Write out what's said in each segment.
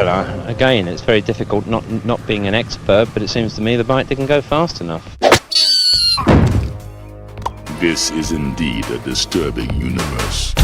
Well, again, it's very difficult not being an expert, but it seems to me the bike didn't go fast enough. This is indeed a disturbing universe.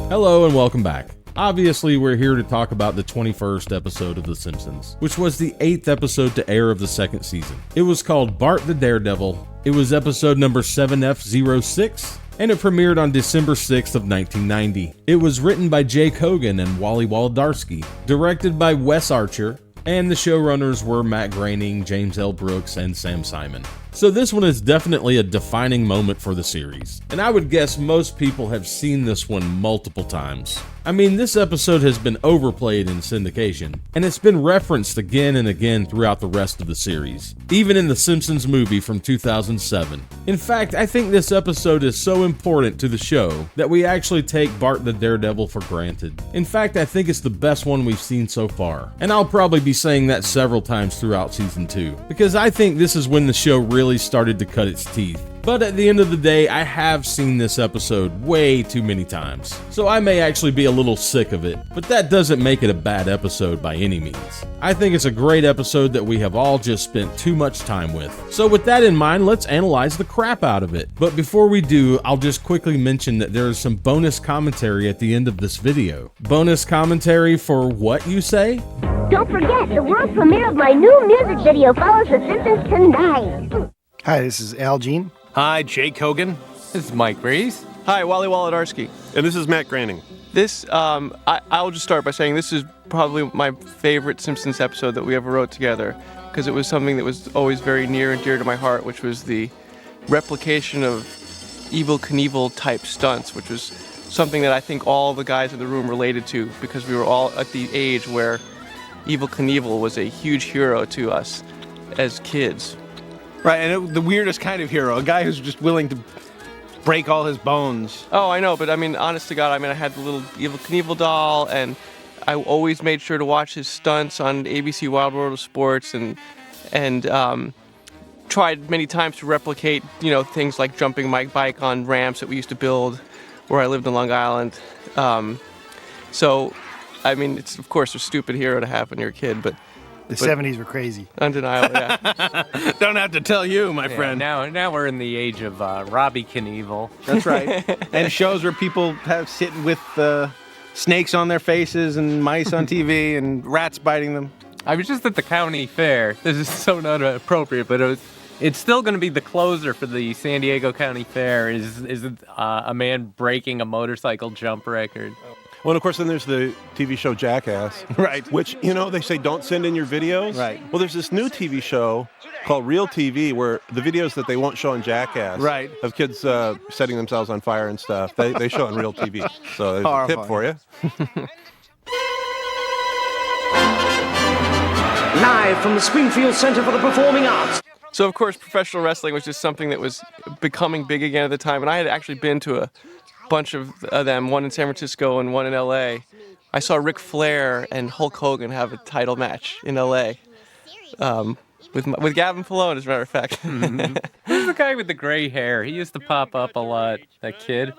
Hello and welcome back. Obviously, we're here to talk about the 21st episode of The Simpsons, which was the 8th episode to air of the second season. It was called Bart the Daredevil. It was episode number 7F06, and it premiered on December 6th of 1990. It was written by Jake Hogan and Wally Wolodarski, directed by Wes Archer, and the showrunners were Matt Groening, James L. Brooks, and Sam Simon. So this one is definitely a defining moment for the series, and I would guess most people have seen this one multiple times. I mean, this episode has been overplayed in syndication, and it's been referenced again and again throughout the rest of the series, even in the Simpsons movie from 2007. In fact, I think this episode is so important to the show that we actually take Bart the Daredevil for granted. In fact, I think it's the best one we've seen so far, and I'll probably be saying that several times throughout season 2, because I think this is when the show really started to cut its teeth. But at the end of the day, I have seen this episode way too many times, so I may actually be a little sick of it, but that doesn't make it a bad episode by any means. I think it's a great episode that we have all just spent too much time with. So with that in mind, let's analyze the crap out of it. But before we do, I'll just quickly mention that there is some bonus commentary at the end of this video. Bonus commentary for what, you say? Don't forget, the world premiere of my new music video follows The Simpsons tonight. Hi, this is Al Jean. Hi, Jake Hogan. This is Mike Reese. Hi, Wally Wolodarski. And this is Matt Groening. This, I'll just start by saying this is probably my favorite Simpsons episode that we ever wrote together, because it was something that was always very near and dear to my heart, which was the replication of Evel Knievel type stunts, which was something that I think all the guys in the room related to, because we were all at the age where Evel Knievel was a huge hero to us as kids. Right, and the weirdest kind of hero, a guy who's just willing to break all his bones. Oh, I know, but I mean, honest to God, I had the little Evel Knievel doll, and I always made sure to watch his stunts on ABC Wild World of Sports, and tried many times to replicate, things like jumping my bike on ramps that we used to build where I lived in Long Island. So, I mean, it's of course a stupid hero to have when you're a kid, but the 70s were crazy. Undeniable, yeah. Don't have to tell you, my friend. Now we're in the age of Robbie Knievel. That's right. And shows where people have sitting with snakes on their faces and mice on TV and rats biting them. I was just at the county fair. This is so not appropriate, but it's still going to be the closer for the San Diego County Fair. Is a man breaking a motorcycle jump record? Well, and of course, then there's the TV show Jackass. Right. Which, they say don't send in your videos. Right. Well, there's this new TV show called Real TV where the videos that they won't show on Jackass right. of kids setting themselves on fire and stuff, they show on Real TV. So there's a tip for you. Live from the Springfield Center for the Performing Arts. So, of course, professional wrestling was just something that was becoming big again at the time, and I had actually been to a bunch of them, one in San Francisco and one in LA. I saw Ric Flair and Hulk Hogan have a title match in LA with Gavin Filone, as a matter of fact. Mm-hmm. Who's the guy with the gray hair? He used to pop up a lot, that kid.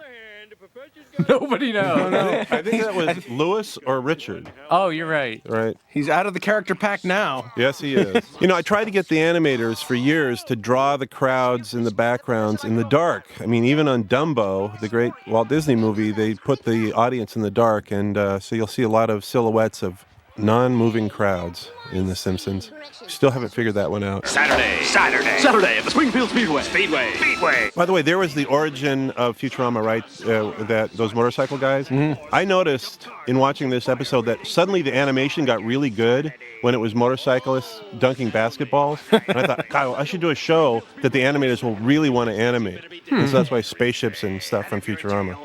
Nobody knows. No. I think that was Lewis or Richard. Oh, you're right. Right. He's out of the character pack now. Yes, he is. I tried to get the animators for years to draw the crowds in the backgrounds in the dark. I mean, even on Dumbo, the great Walt Disney movie, they put the audience in the dark, and so you'll see a lot of silhouettes of non-moving crowds in The Simpsons. Still haven't figured that one out. Saturday at the Springfield Speedway. By the way, there was the origin of Futurama, right? That those motorcycle guys. Mm-hmm. I noticed in watching this episode that suddenly the animation got really good when it was motorcyclists dunking basketballs. And I thought, God, I should do a show that the animators will really want to animate. And so that's why spaceships and stuff from Futurama.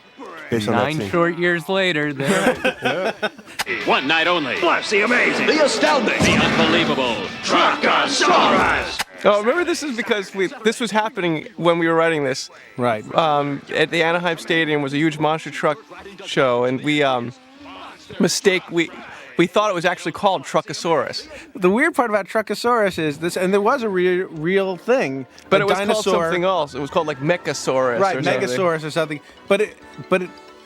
9 short years later, yeah. One night only. Plus the amazing, the astounding, the unbelievable Truckosaurus. Oh, remember this is because this was happening when we were writing this. Right. At the Anaheim Stadium was a huge monster truck show, and we thought it was actually called Truckosaurus. The weird part about Truckosaurus is this, and there was a real thing, but it was called something else. It was called like Mechasaurus, right? Or Megasaurus or something. But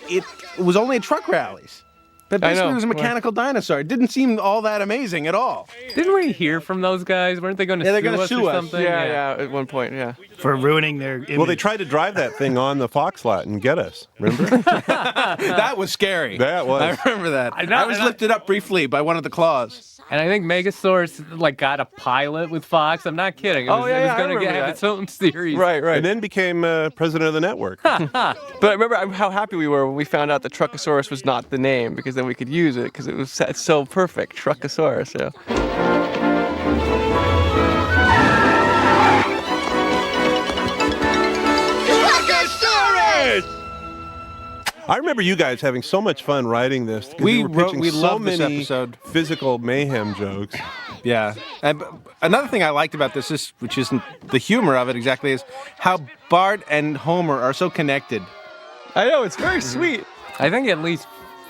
it was only at truck rallies. But basically, it was a mechanical dinosaur. It didn't seem all that amazing at all. Didn't we hear from those guys? Weren't they going to sue us or something? Yeah, at one point, yeah. For ruining their image. Well, they tried to drive that thing on the Fox lot and get us. Remember? That was scary. That was. I remember that. I was lifted up briefly by one of the claws. And I think Megasaurus got a pilot with Fox. I'm not kidding. It was going to have its own series. Right. And then became president of the network. But I remember how happy we were when we found out that Truckosaurus was not the name, because then we could use it, because it's so perfect, Truckosaurus. Yeah. I remember you guys having so much fun writing this. We were pitching so loved this many episode. physical mayhem jokes. Yeah. And another thing I liked about this, which isn't the humor of it exactly, is how Bart and Homer are so connected. I know, it's very sweet. I think at least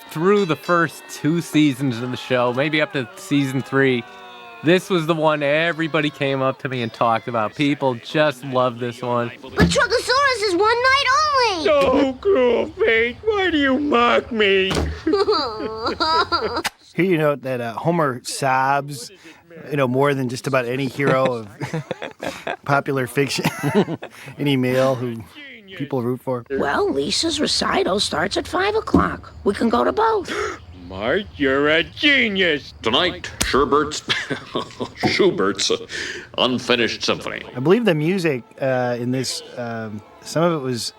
through the first 2 seasons of the show, maybe up to season 3, this was the one everybody came up to me and talked about. People just loved this one. But Truckosaurus is one night only! So cruel, Fate. Why do you mock me? Here you note that Homer sobs, more than just about any hero of popular fiction, any male who people root for. Well, Lisa's recital starts at 5 o'clock. We can go to both. Mike, you're a genius. Tonight, Schubert's Unfinished Symphony. I believe the music in this, some of it was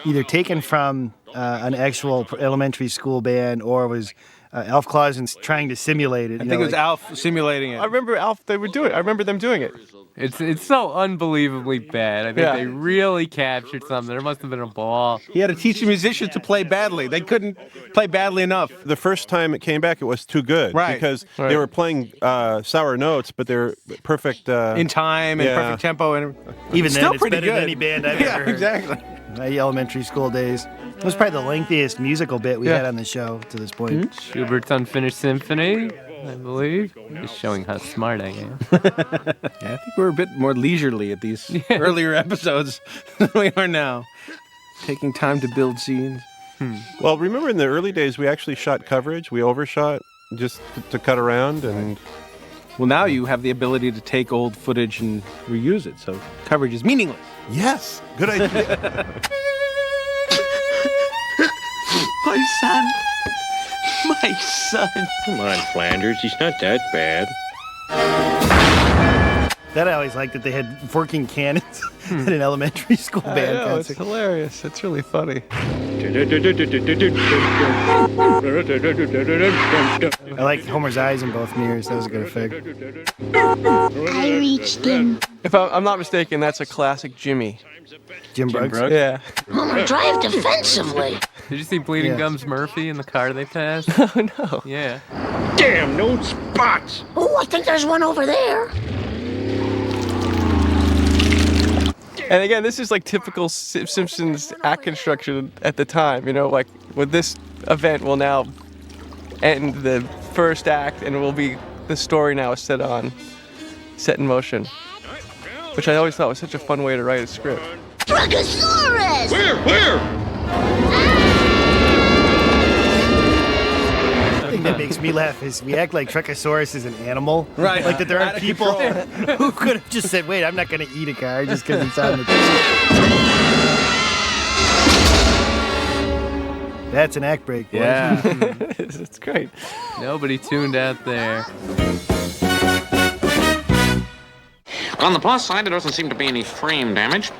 either taken from an actual elementary school band or was Alf Clausen trying to simulate it. I think it was Alf simulating it. I remember they would do it. I remember them doing it. It's so unbelievably bad. I think they really captured something. There must have been a ball. He had to teach the musicians to play badly. They couldn't play badly enough. The first time it came back, it was too good. Right. Because they were playing sour notes, but they're perfect. In time and perfect tempo. And even still then, it's pretty better good. than any band I've ever heard. Exactly. My elementary school days. It was probably the lengthiest musical bit we had on the show to this point. Schubert's Unfinished Symphony, I believe. Just showing how smart I am. I think we're a bit more leisurely at these earlier episodes than we are now. Taking time to build scenes. Well, remember in the early days, we actually shot coverage. We overshot just to cut around. And well, now you have the ability to take old footage and reuse it, so coverage is meaningless. Yes, good idea. My son. Come on, Flanders. He's not that bad. That I always liked, that they had working cannons at an elementary school band concert. It's hilarious. It's really funny. I like Homer's eyes in both mirrors. That was a good effect. I reached in. If I'm not mistaken, that's a classic Jimmy. Jim Brooks? Yeah. Homer, drive defensively. Did you see Bleeding Gums Murphy in the car they passed? Oh, no. Yeah. Damn, no spots. Oh, I think there's one over there. And again, this is like typical Simpsons act construction at the time. Like with this event will now end the first act and will be the story now is set in motion. Which I always thought was such a fun way to write a script. Truckosaurus! Where? The thing that makes me laugh is we act like Truckosaurus is an animal. Right. Like that there are people who could have just said, wait, I'm not going to eat a car just because it's on the... That's an act break, boys. Yeah. It's great. Nobody tuned out there. On the plus side, there doesn't seem to be any frame damage.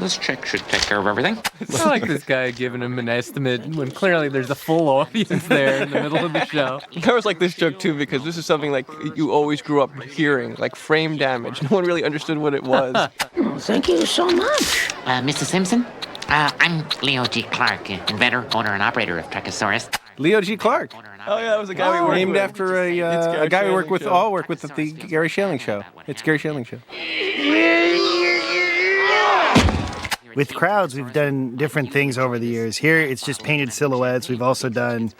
This check should take care of everything. I like this guy giving him an estimate when clearly there's a full audience there in the middle of the show. I always like this joke too because this is something like you always grew up hearing, like frame damage. No one really understood what it was. Thank you so much. Mr. Simpson, I'm Leo G. Clark, inventor, owner, and operator of Truckosaurus. Leo G. Clark. Oh yeah, that was a guy we worked with. Named after a guy we work with, all work with at the Gary Shandling Show. It's Gary Shandling Show. With crowds, we've done different things over the years. Here, it's just painted silhouettes. We've also done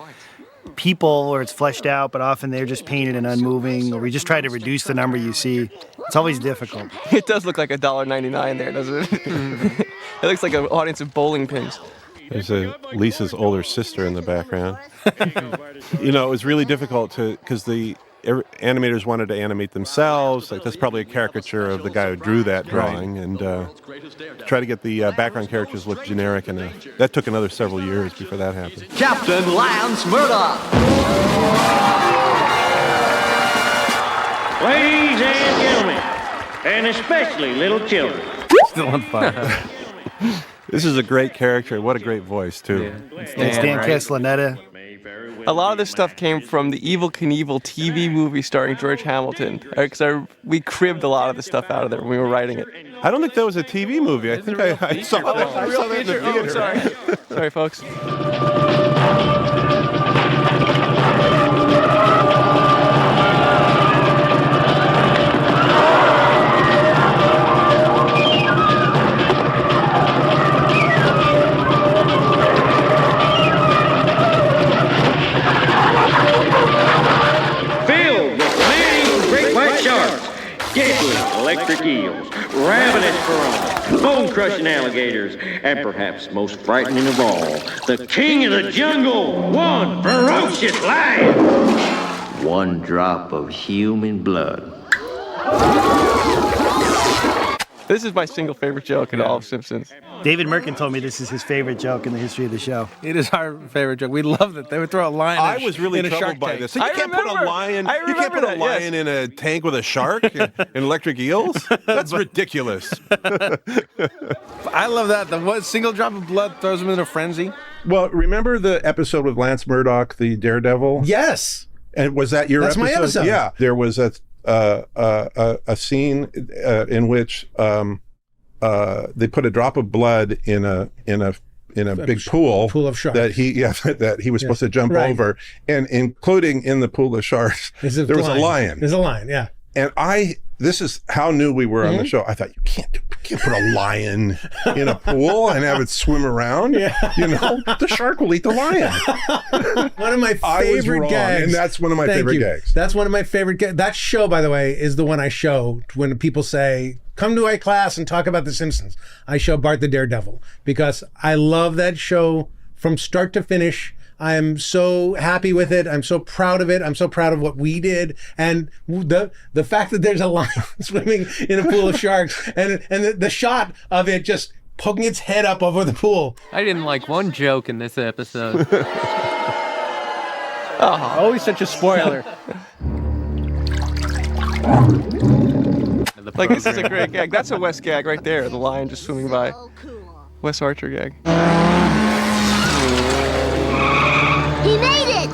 people where it's fleshed out, but often they're just painted and unmoving, or we just try to reduce the number you see. It's always difficult. It does look like $1.99 there, doesn't it? It looks like an audience of bowling pins. There's Lisa's older sister in the background. It was really difficult because the animators wanted to animate themselves. Like, that's probably a caricature of the guy who drew that drawing, and try to get the background characters look generic enough. That took another several years before that happened. Captain Lance Murdoch. Ladies and gentlemen, and especially little children. Still on fire. This is a great character. What a great voice, too. Yeah. Stan Castellaneta. A lot of this stuff came from the Evel Knievel TV movie starring George Hamilton. Because we cribbed a lot of the stuff out of there when we were writing it. I don't think that was a TV movie. I think I saw that. I saw that in the theater. Sorry. Sorry, folks. Electric eels, ravenous piranhas, bone-crushing alligators, and perhaps most frightening of all, the king of the jungle, one ferocious lion. One drop of human blood. This is my single favorite joke in all of Simpsons. David Merkin told me this is his favorite joke in the history of the show. It is our favorite joke. We love that they would throw a lion. I was really troubled by this. So you can't put a lion. You can't put a lion in a tank with a shark and electric eels. That's ridiculous. I love that. The one single drop of blood throws him in a frenzy. Well, remember the episode with Lance Murdoch, the Daredevil? Yes. And was that your episode? That's my episode. Yeah. There was a scene in which they put a drop of blood in a big pool of sharks that he was supposed to jump over, and including in the pool of sharks there was a lion. There's a lion, yeah. And this is how new we were on the show. I thought, you can't put a lion in a pool and have it swim around. Yeah. The shark will eat the lion. One of my favorite gags. And that's one of my favorite gags. That's one of my favorite gags. That show, by the way, is the one I show when people say, come to my class and talk about The Simpsons. I show Bart the Daredevil because I love that show from start to finish. I am so happy with it. I'm so proud of it. I'm so proud of what we did. And the fact that there's a lion swimming in a pool of sharks and the shot of it just poking its head up over the pool. I didn't like one joke in this episode. Always such a spoiler. Like, this is a great gag. That's a Wes gag right there. The lion just swimming by. Wes Archer gag. He made it!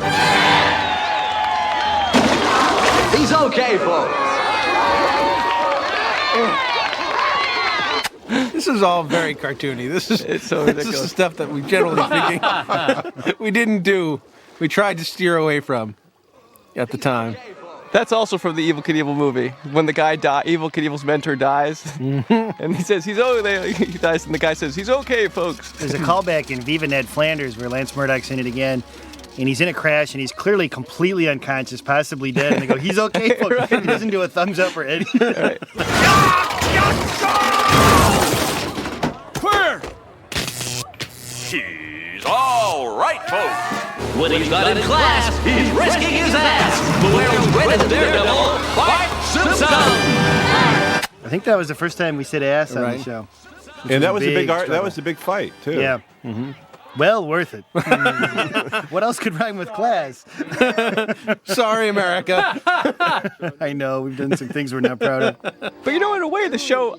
He's okay, folks. This is all very cartoony. It's so ridiculous. This is stuff that we generally speaking we didn't do. We tried to steer away from at the time. That's also from the Evel Knievel movie. When the guy Evel Knievel's mentor dies, and he says he dies, and the guy says, he's okay, folks. There's a callback in Viva Ned Flanders where Lance Murdoch's in it again, and he's in a crash, and he's clearly completely unconscious, possibly dead, and they go, he's okay, folks. Right. He doesn't do a thumbs up or anything. Right. Where? He's all right, folks. When he's not in class, he's risking his ass. The well-bred Daredevil, Bart Simpson. I think that was the first time we said ass on the show. And that was a big fight, too. Yeah. Mm-hmm. Well worth it. What else could rhyme with class? Sorry, America. I know, we've done some things we're not proud of. But in a way, this show,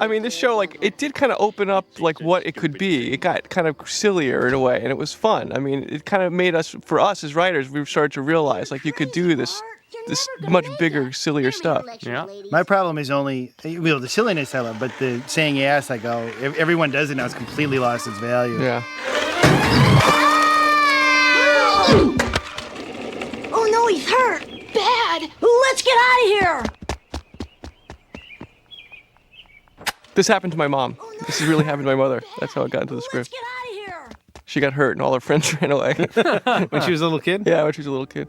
like, it did kind of open up, like, what it could be. It got kind of sillier in a way, and it was fun. I mean, it kind of made us, for us as writers, we started to realize, like, you could do this much bigger, sillier stuff. Yeah. My problem is only, the silliness I love, but the saying ass, I go, everyone does it now, it's completely lost its value. Yeah. Oh no, he's hurt. Bad. Let's get out of here. This happened to my mom. This has really happened to my mother. That's how it got into the script. Let's get out of here. She got hurt and all her friends ran away. When she was a little kid? Yeah, when she was a little kid.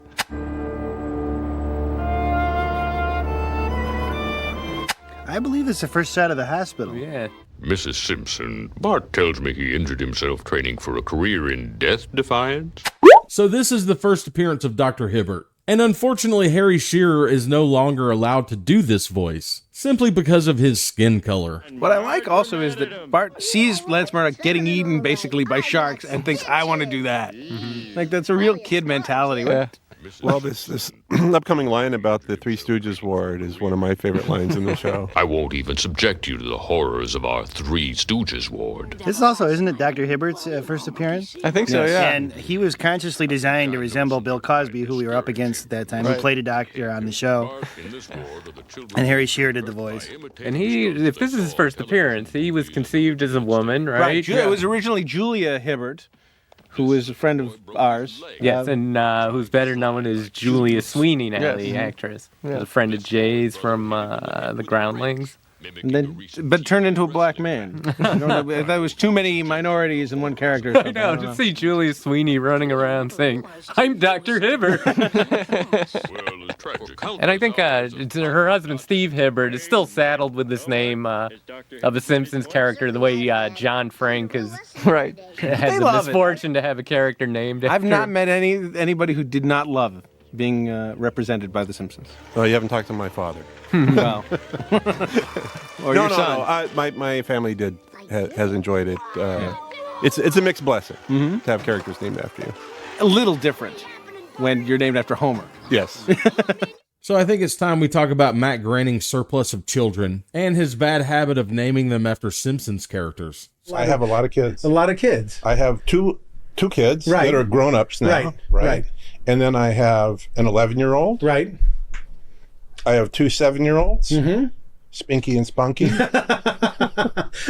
I believe it's the first shot of the hospital. Yeah. Mrs. Simpson, Bart tells me he injured himself training for a career in death defiance. So this is the first appearance of Dr. Hibbert. And unfortunately, Harry Shearer is no longer allowed to do this voice, simply because of his skin color. What I like also is that Bart sees Lance Murdoch getting eaten basically by sharks and thinks, I want to do that. Mm-hmm. Like, that's a real kid mentality. Yeah. Well, this upcoming line about the Three Stooges ward is one of my favorite lines in the show. I won't even subject you to the horrors of our Three Stooges ward. This is also, isn't it Dr. Hibbert's first appearance? I think so, yeah. And he was consciously designed to resemble Bill Cosby, who we were up against at that time. Right. He played a doctor on the show. And Harry Shearer did the voice. And if this is his first appearance, he was conceived as a woman, right? It was originally Julia Hibbert, who was a friend of ours. Yes, and who's better known as Julia Sweeney now, the actress. Yeah. A friend of Jay's from The Groundlings. But turned into a black man. I don't know, there was too many minorities in one character. I know, to see Julia Sweeney running around saying, I'm Dr. Hibbert. And I think her husband, Steve Hibbert, is still saddled with this name of a Simpsons character, the way John Frank has had the misfortune to have a character named after. I've not met anybody who did not love being represented by The Simpsons. Oh, you haven't talked to my father. Well. Or your No. son. My family has enjoyed it. It's a mixed blessing to have characters named after you. A little different when you're named after Homer. Yes. So I think it's time we talk about Matt Groening's surplus of children and his bad habit of naming them after Simpsons characters. I have a lot of kids. A lot of kids. I have two kids that are grown-ups now. Right. And then I have an 11-year-old. Right. I have two 7-year-olds. Mm-hmm. Spinky and Spunky.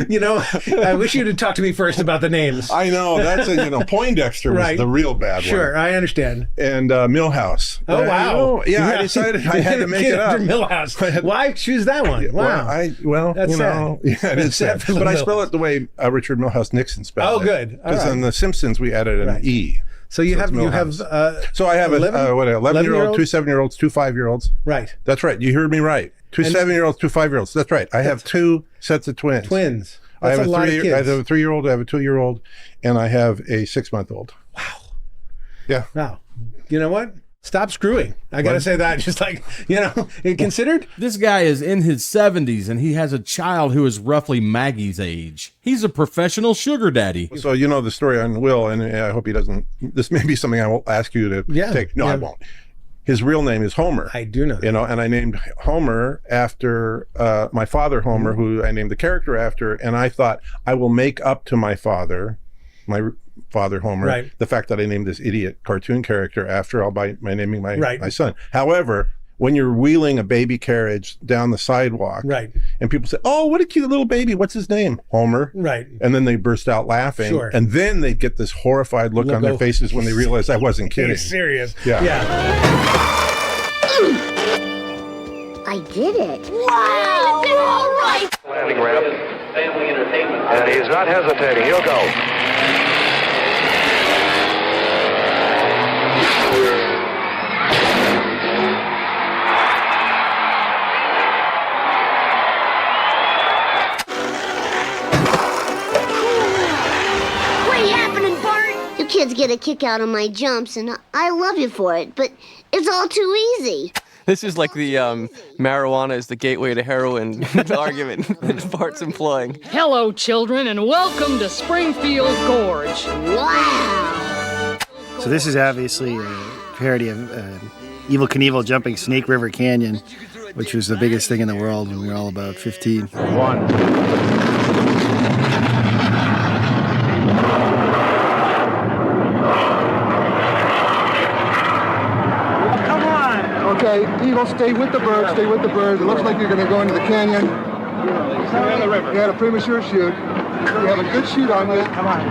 You know, I wish you'd have talked to me first about the names. I know. That's Poindexter was the real bad one. Sure, I understand. And Millhouse. Oh, wow. I decided I had to make it up. Millhouse. Why choose that one? Wow. Well, that's sad. Yeah, it is sad. But I spell it the way Richard Millhouse Nixon spelled it. Oh, good. Because on The Simpsons, we added an E. So you have So I have 11-year-old, two 7-year-olds, two 5-year-olds. Right. That's right. You heard me right. Two 7-year-olds, two 5-year-olds. That's right. I have two sets of twins. Twins. I have a lot of kids. I have a 3-year-old, I have a 2-year-old, and I have a 6-month-old. Wow. Yeah. Wow. You know what? Stop screwing. I got to say that. Just like, considered. This guy is in his 70s and he has a child who is roughly Maggie's age. He's a professional sugar daddy. So you know the story on Will, and I hope he doesn't. This may be something I will ask you to take. No, I won't. His real name is Homer. I do know that. And I named Homer after my father, Homer, who I named the character after, and I thought I will make up to my father Homer, the fact that I named this idiot cartoon character after by naming my son. However, when you're wheeling a baby carriage down the sidewalk, and people say, "Oh, what a cute little baby! What's his name?" Homer. Right. And then they burst out laughing, and then they get this horrified look on their faces when they realize I wasn't kidding. He's serious. Yeah. I did it. Wow! They're all right! Landing ramp. Family entertainment. And he's not hesitating. He'll go. You kids get a kick out of my jumps, and I love you for it, but it's all too easy. This is like the marijuana is the gateway to heroin argument that Bart's employing. Hello, children, and welcome to Springfield Gorge. Wow! So this is obviously a parody of Evel Knievel jumping Snake River Canyon, which was the biggest thing in the world when we were all about 15. Okay, Eagle, stay with the bird, stay with the bird. It looks like you're going to go into the canyon. Stay in the river. You had a premature shoot. You have a good shoot on you. Come on.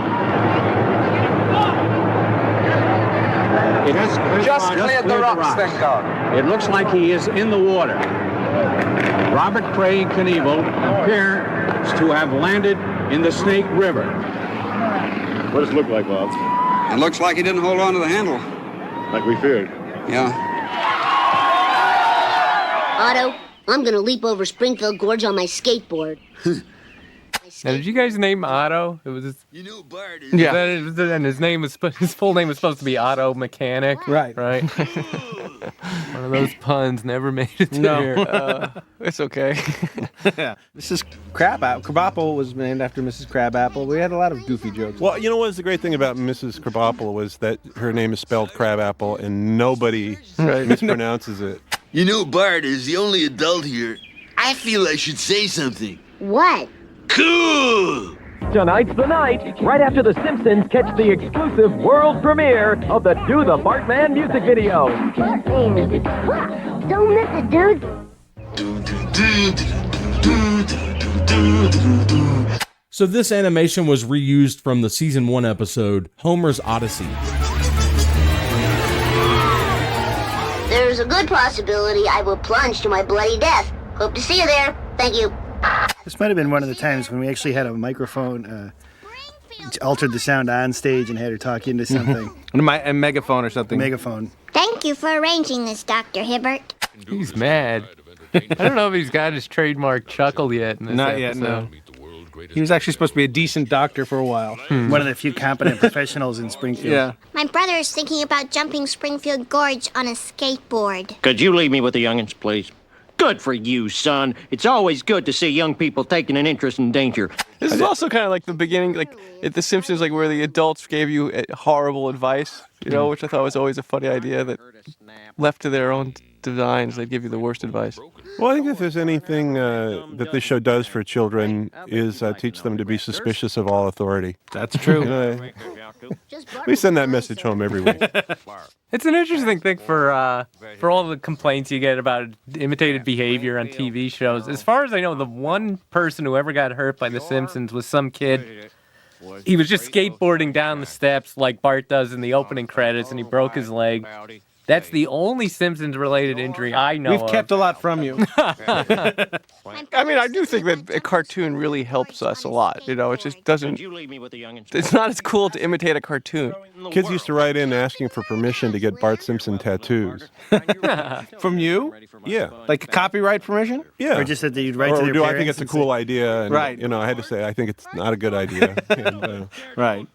Just cleared the rocks, thank God. It looks like he is in the water. Robert Craig Knievel appears to have landed in the Snake River. What does it look like, Bob? It looks like he didn't hold on to the handle. Like we feared. Yeah. Otto, I'm gonna leap over Springfield Gorge on my skateboard. Now, did you guys name Otto? It was Yeah. And his full name was supposed to be Otto Mechanic. Right. One of those puns never made it to here. It's okay. Yeah. Mrs. Crabapple was named after Mrs. Crabapple. We had a lot of goofy jokes. Well, you know what was the great thing about Mrs. Crabapple was that her name is spelled Crabapple and nobody mispronounces it. You know, Bart is the only adult here. I feel I should say something. What? Cool! Tonight's the night. Right after The Simpsons, catch the exclusive world premiere of the Do the Bartman music video. Don't miss it, dudes. So this animation was reused from the season 1 episode, Homer's Odyssey. There's a good possibility I will plunge to my bloody death. Hope to see you there. Thank you. This might have been one of the times when we actually had a microphone, altered the sound on stage and had her talk into something. A megaphone or something. Megaphone. Thank you for arranging this, Dr. Hibbert. He's mad. I don't know if he's got his trademark chuckle yet in this Not episode. yet, no. He was actually supposed to be a decent doctor for a while. One of the few competent professionals in Springfield. Yeah. My brother is thinking about jumping Springfield Gorge on a skateboard. Could you leave me with the youngins, please? Good for you, son. It's always good to see young people taking an interest in danger. This is also kind of like the beginning, like at The Simpsons, like where the adults gave you horrible advice, which I thought was always a funny idea, that left to their own designs, they'd give you the worst advice. Well, I think if there's anything that this show does for children is teach them to be suspicious of all authority. That's true. We send that message home every week. It's an interesting thing for all the complaints you get about imitated behavior on TV shows. As far as I know, the one person who ever got hurt by The Simpsons was some kid. He was just skateboarding down the steps like Bart does in the opening credits, and he broke his leg. That's the only Simpsons-related injury I know of. We've kept a lot from you. I mean, I do think that a cartoon really helps us a lot. It just doesn't. It's not as cool to imitate a cartoon. Kids used to write in asking for permission to get Bart Simpson tattoos. From you? Yeah. Like copyright permission? Yeah. Or just that you'd write to Or their do I parents think it's a and cool say- idea? And, Right. I had to say I think it's not a good idea. And, Right.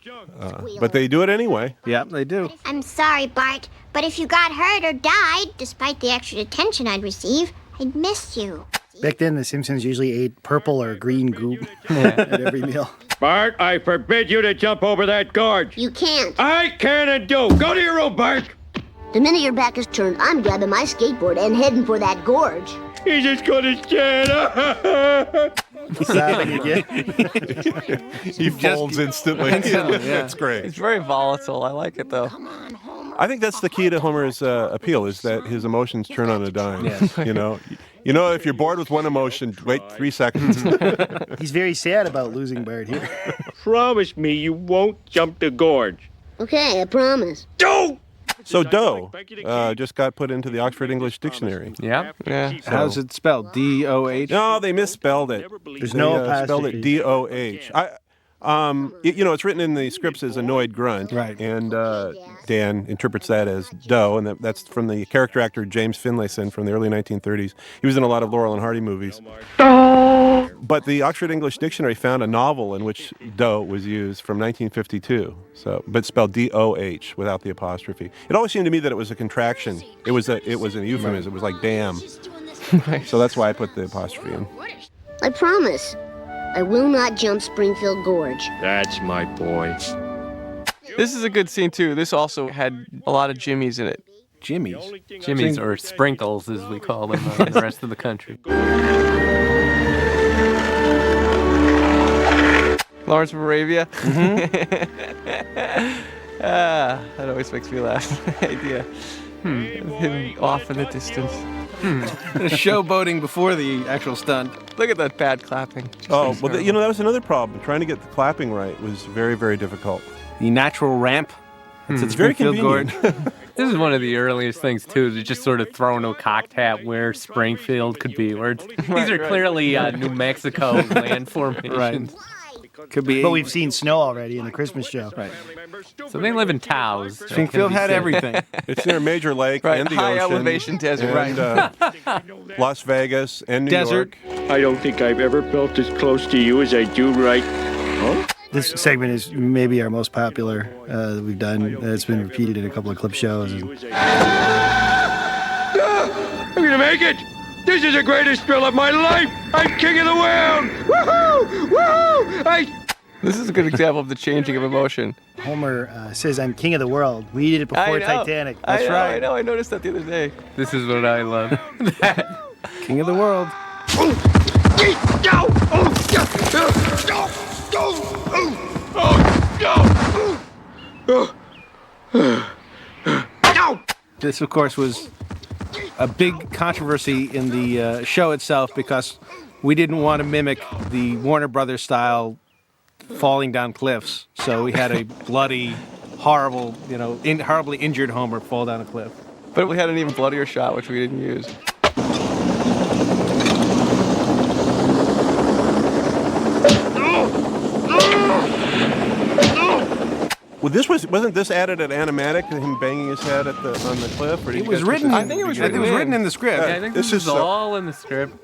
but they do it anyway. Yeah, they do. I'm sorry, Bart, but if you got hurt or died, despite the extra attention I'd receive, I'd miss you. Back then, the Simpsons usually ate purple or green goop at every meal. Bart, I forbid you to jump over that gorge. You can't. I can and do. Go to your room, Bart. The minute your back is turned, I'm grabbing my skateboard and heading for that gorge. He's as good as dead. Sobbing again. He folds instantly. That's great. It's very volatile. I like it, though. I think that's the key to Homer's appeal, is that his emotions turn on a dime. Yes. If you're bored with one emotion, wait 3 seconds. He's very sad about losing Bart here. Promise me you won't jump the gorge. Okay, I promise. Don't! So dough just got put into the Oxford English Dictionary. Yeah. How's it spelled? D-O-H? No, they misspelled it. There's no spelled it apostrophe. D-O-H. It's written in the scripts as annoyed grunt. Right. And Dan interprets that as dough, and that's from the character actor James Finlayson from the early 1930s. He was in a lot of Laurel and Hardy movies. But the Oxford English Dictionary found a novel in which dough was used from 1952, but spelled D-O-H without the apostrophe. It always seemed to me that it was a contraction. It was an euphemism. It was like damn. So that's why I put the apostrophe in. I promise. I will not jump Springfield Gorge. That's my boy. This is a good scene, too. This also had a lot of Jimmys in it. Jimmy's? Jimmy's, or sprinkles, as we call them in the rest of the country. Lawrence of Arabia. That always makes me laugh. The idea. Him off in the distance. Showboating before the actual stunt. Look at that bad clapping. Oh, well, that was another problem. Trying to get the clapping right was very, very difficult. The natural ramp. It's very convenient. This is one of the earliest things, too, to just sort of throw into a cocked hat where Springfield could be. These are clearly New Mexico land formations. Right. Could be. But we've seen snow already in the Christmas show. Right. So they live in Taos. Springfield had everything. It's near a major lake Right, and the high ocean. elevation desert. And, Las Vegas and New Desert. York. I don't think I've ever felt as close to you as I do right now. This segment is maybe our most popular that we've done. It's been repeated in a couple of clip shows. I'm gonna make it! This is the greatest thrill of my life! I'm king of the world! Woohoo! Woohoo! This is a good example of the changing of emotion. Homer says, "I'm king of the world." We did it before Titanic. That's right. I know. I noticed that the other day. This is what I love. King of the world. This, of course, was a big controversy in the show itself because we didn't want to mimic the Warner Brothers style falling down cliffs. So we had a bloody, horrible, horribly injured Homer fall down a cliff. But we had an even bloodier shot, which we didn't use. Well, wasn't this added at Animatic, him banging his head on the cliff? Or it was written. I think it was written in the script. Yeah, I think this is all in the script.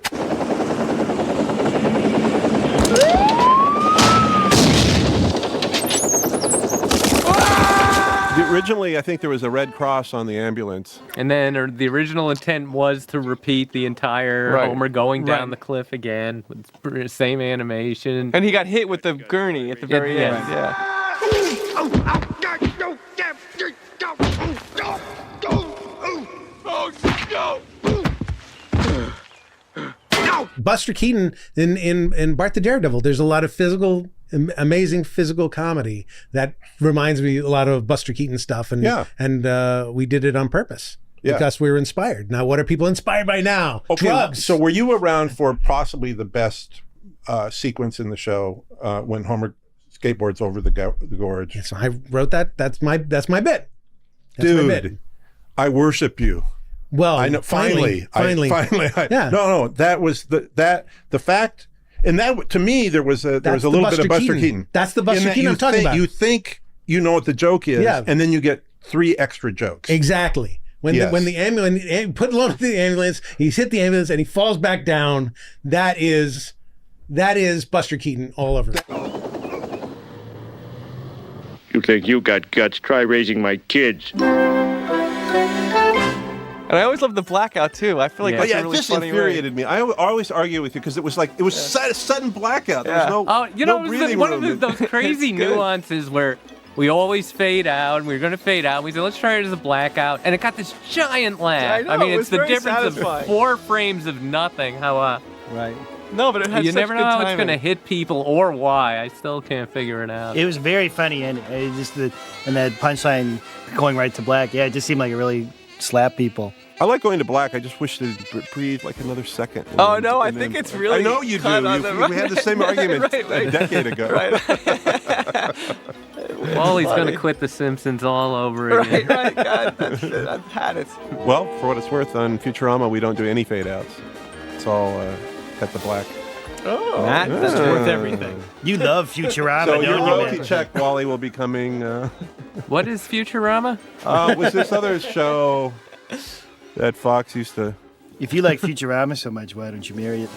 Originally, I think there was a red cross on the ambulance. And then the original intent was to repeat the entire Homer going down the cliff again with the same animation. And he got hit with the gurney at the very end. Yeah. Buster Keaton in Bart the Daredevil, there's a lot of amazing physical comedy that reminds me a lot of Buster Keaton stuff, and we did it on purpose because we were inspired. Now, what are people inspired by now? Okay, Drugs. So were you around for possibly the best sequence in the show when Homer skateboards over the gorge? Yes, I wrote that. That's my bit. That's Dude, my bit. I worship you. Well, I know. Finally. Yeah. No. That was the fact. And that, to me, there was a little bit of Buster Keaton. That's the Buster Keaton I'm talking about. You think you know what the joke is, and then you get 3 extra jokes. Exactly. When the ambulance put load to the ambulance, he's hit the ambulance and he falls back down. That is Buster Keaton all over. You think you got guts? Try raising my kids. And I always love the blackout too. I feel like that's a really this funny infuriated me. I always argue with you because it was sudden blackout. There was no one of those crazy nuances where we always fade out, and we were going to fade out. We said, let's try it as a blackout, and it got this giant laugh. I know, mean, it it's the was very difference satisfying. of 4 frames of nothing. How right. No, but it had you such never good know how timing. it's going to hit people or why. I still can't figure it out. It was very funny, and and that punchline going right to black. Yeah, it just seemed like it really slapped people. I like going to black. I just wish to breathe like another second. Oh, no, I think it's really I know you do. We had the same argument a decade ago. Wally's going to quit The Simpsons all over again. Right. God, I've had it. Well, for what it's worth, on Futurama, we don't do any fade-outs. It's all cut to black. Oh, that's worth everything. You love Futurama, So don't your you, royalty man? check, Wally, will be coming. What is Futurama? Was this other show that Fox used to... If you like Futurama so much, why don't you marry it?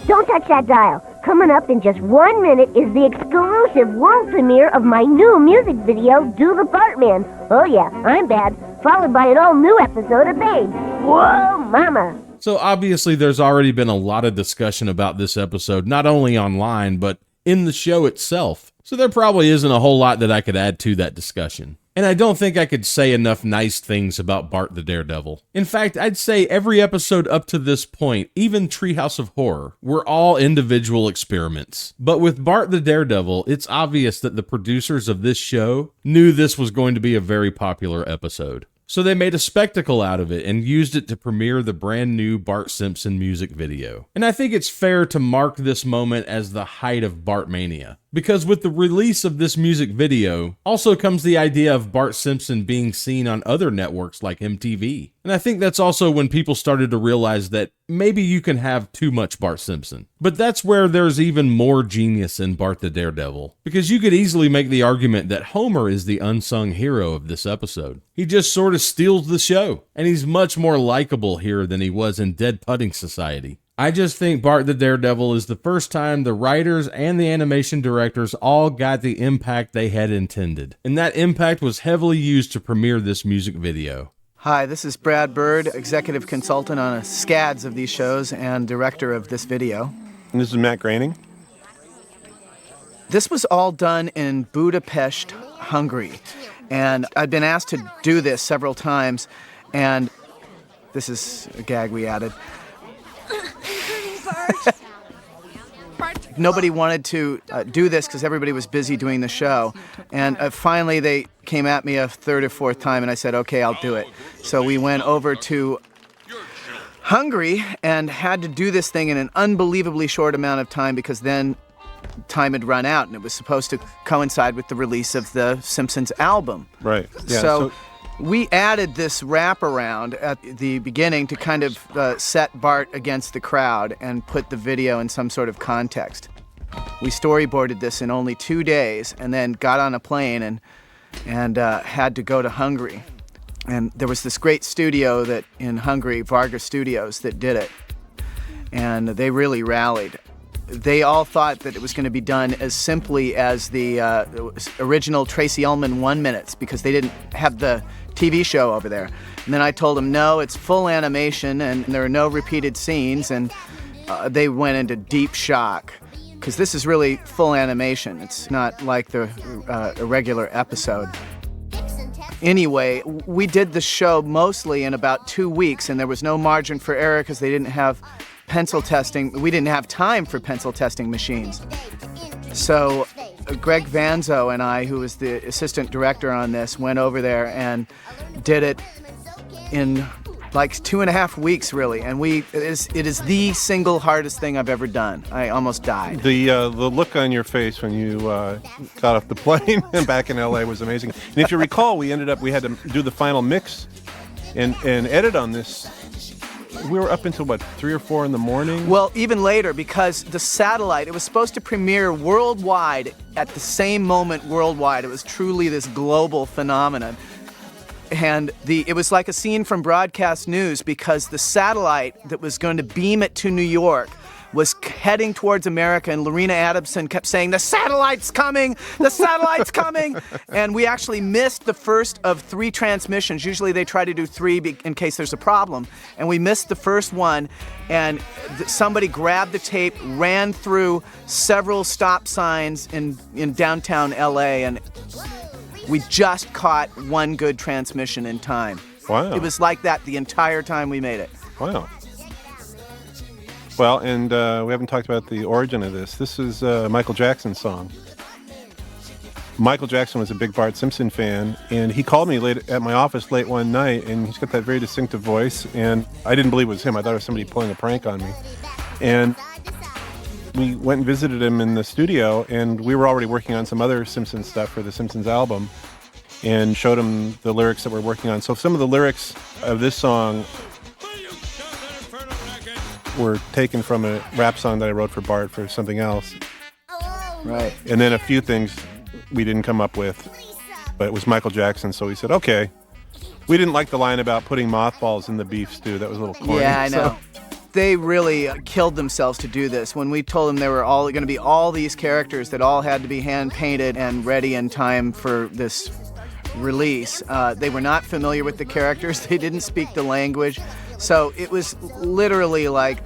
Don't touch that dial. Coming up in just 1 minute is the exclusive world premiere of my new music video, Do the Bartman. Oh yeah, I'm bad. Followed by an all-new episode of Babe. Whoa, mama. So obviously there's already been a lot of discussion about this episode, not only online, but in the show itself. So there probably isn't a whole lot that I could add to that discussion. And I don't think I could say enough nice things about Bart the Daredevil. In fact, I'd say every episode up to this point, even Treehouse of Horror, were all individual experiments. But with Bart the Daredevil, it's obvious that the producers of this show knew this was going to be a very popular episode. So they made a spectacle out of it and used it to premiere the brand new Bart Simpson music video. And I think it's fair to mark this moment as the height of Bartmania. Because with the release of this music video, also comes the idea of Bart Simpson being seen on other networks like MTV. And I think that's also when people started to realize that maybe you can have too much Bart Simpson. But that's where there's even more genius in Bart the Daredevil. Because you could easily make the argument that Homer is the unsung hero of this episode. He just sort of steals the show. And he's much more likable here than he was in Dead Pudding Society. I just think Bart the Daredevil is the first time the writers and the animation directors all got the impact they had intended. And that impact was heavily used to premiere this music video. Hi, this is Brad Bird, executive consultant on scads of these shows and director of this video. And this is Matt Groening. This was all done in Budapest, Hungary. And I've been asked to do this several times, and this is a gag we added. Nobody wanted to do this because everybody was busy doing the show. And finally they came at me a third or fourth time, and I said, okay, I'll do it. So we went over to Hungary and had to do this thing in an unbelievably short amount of time because then time had run out, and it was supposed to coincide with the release of the Simpsons album. Right. Yeah, so we added this wraparound at the beginning to kind of set Bart against the crowd and put the video in some sort of context. We storyboarded this in only 2 days and then got on a plane and had to go to Hungary. And there was this great studio that in Hungary, Varga Studios, that did it. And they really rallied. They all thought that it was going to be done as simply as the original Tracy Ullman 1 minutes because they didn't have the TV show over there. And then I told them, no, it's full animation and there are no repeated scenes, and they went into deep shock because this is really full animation. It's not like the irregular episode. Anyway, we did the show mostly in about 2 weeks, and there was no margin for error because they didn't have pencil testing. We didn't have time for pencil testing machines. So Greg Vanzo and I, who was the assistant director on this, went over there and did it in like 2.5 weeks, really. And it is the single hardest thing I've ever done. I almost died. The look on your face when you got off the plane back in LA was amazing. And if you recall, we had to do the final mix and edit on this. We were up until, 3 or 4 in the morning? Well, even later, because the satellite, it was supposed to premiere worldwide at the same moment worldwide. It was truly this global phenomenon. And it was like a scene from broadcast news because the satellite that was going to beam it to New York was heading towards America, and Lorena Adamson kept saying, the satellite's coming, the satellite's coming. And we actually missed the first of 3 transmissions. Usually they try to do 3 in case there's a problem. And we missed the first one, and somebody grabbed the tape, ran through several stop signs in downtown LA, and we just caught 1 good transmission in time. Wow. It was like that the entire time we made it. Wow. Well, and we haven't talked about the origin of this. This is Michael Jackson's song. Michael Jackson was a big Bart Simpson fan, and he called me late at my office late one night, and he's got that very distinctive voice, and I didn't believe it was him. I thought it was somebody pulling a prank on me. And we went and visited him in the studio, and we were already working on some other Simpsons stuff for the Simpsons album, and showed him the lyrics that we're working on. So some of the lyrics of this song were taken from a rap song that I wrote for Bart for something else. Right. And then a few things we didn't come up with, but it was Michael Jackson, so we said, okay. We didn't like the line about putting mothballs in the beef stew. That was a little corny. Yeah, I know. They really killed themselves to do this. When we told them there were all going to be all these characters that all had to be hand-painted and ready in time for this release, they were not familiar with the characters. They didn't speak the language. So it was literally like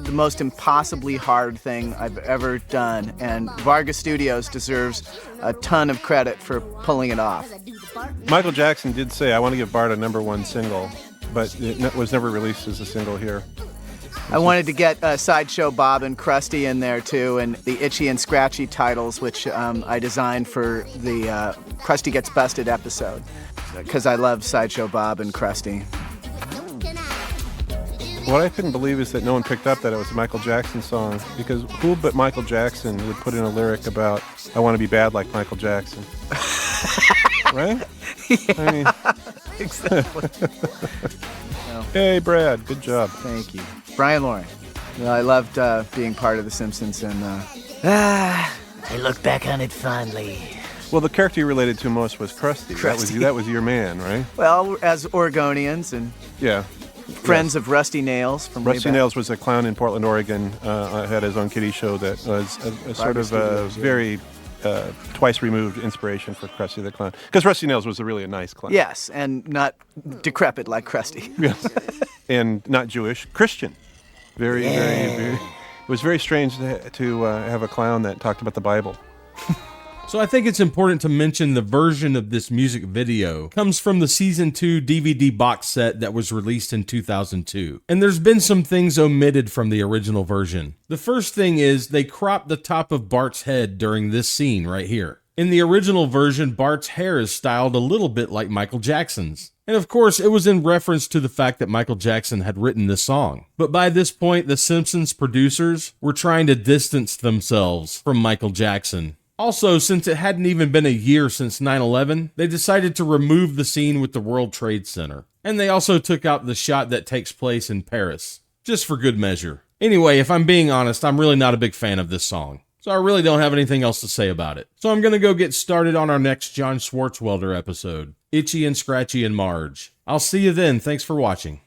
the most impossibly hard thing I've ever done, and Varga Studios deserves a ton of credit for pulling it off. Michael Jackson did say, I want to give Bart a #1 single, but it was never released as a single here. I wanted to get Sideshow Bob and Krusty in there too, and the Itchy and Scratchy titles, which I designed for the Krusty Gets Busted episode, because I love Sideshow Bob and Krusty. What I couldn't believe is that no one picked up that it was a Michael Jackson song, because who but Michael Jackson would put in a lyric about, I want to be bad like Michael Jackson? Right? Yeah, I mean, exactly. Hey, Brad, good job. Thank you. Brian Loring. I loved being part of The Simpsons, and I look back on it fondly. Well, the character you related to most was Krusty. Krusty. That was your man, right? Well, as Oregonians, and yeah. Friends of Rusty Nails from way Rusty back. Nails was a clown in Portland, Oregon. Had his own kiddie show that was a sort of very twice removed inspiration for Krusty the Clown. Because Rusty Nails was really a nice clown. Yes, and not decrepit like Krusty. Yes. And not Jewish, Christian. Very. It was very strange to have a clown that talked about the Bible. So I think it's important to mention the version of this music video comes from the Season 2 DVD box set that was released in 2002. And there's been some things omitted from the original version. The first thing is they cropped the top of Bart's head during this scene right here. In the original version, Bart's hair is styled a little bit like Michael Jackson's. And of course, it was in reference to the fact that Michael Jackson had written this song. But by this point, the Simpsons producers were trying to distance themselves from Michael Jackson. Also, since it hadn't even been a year since 9/11, they decided to remove the scene with the World Trade Center. And they also took out the shot that takes place in Paris, just for good measure. Anyway, if I'm being honest, I'm really not a big fan of this song. So I really don't have anything else to say about it. So I'm going to go get started on our next John Swartzwelder episode, Itchy and Scratchy and Marge. I'll see you then. Thanks for watching.